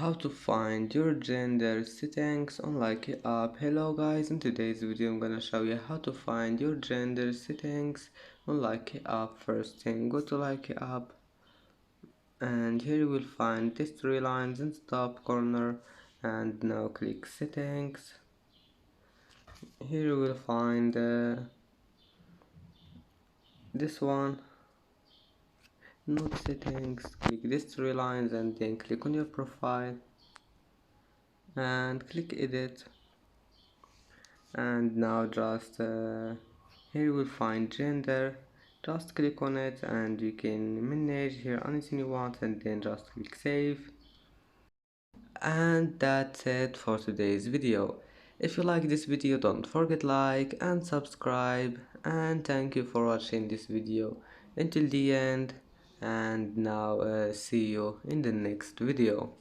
How to find your gender settings on Likee app. Hello guys, in today's video I'm gonna show you how to find your gender settings on Likee app. First thing, go to Likee app and here you will find these three lines in the top corner, and now click settings. Here you will find this one, node settings. Click these three lines and then click on your profile and click edit. And now just here you will find gender. Just click on it and you can manage here anything you want, and then just click save. And that's it for today's video. If you like this video, don't forget like and subscribe, and thank you for watching this video until the end. And now see you in the next video.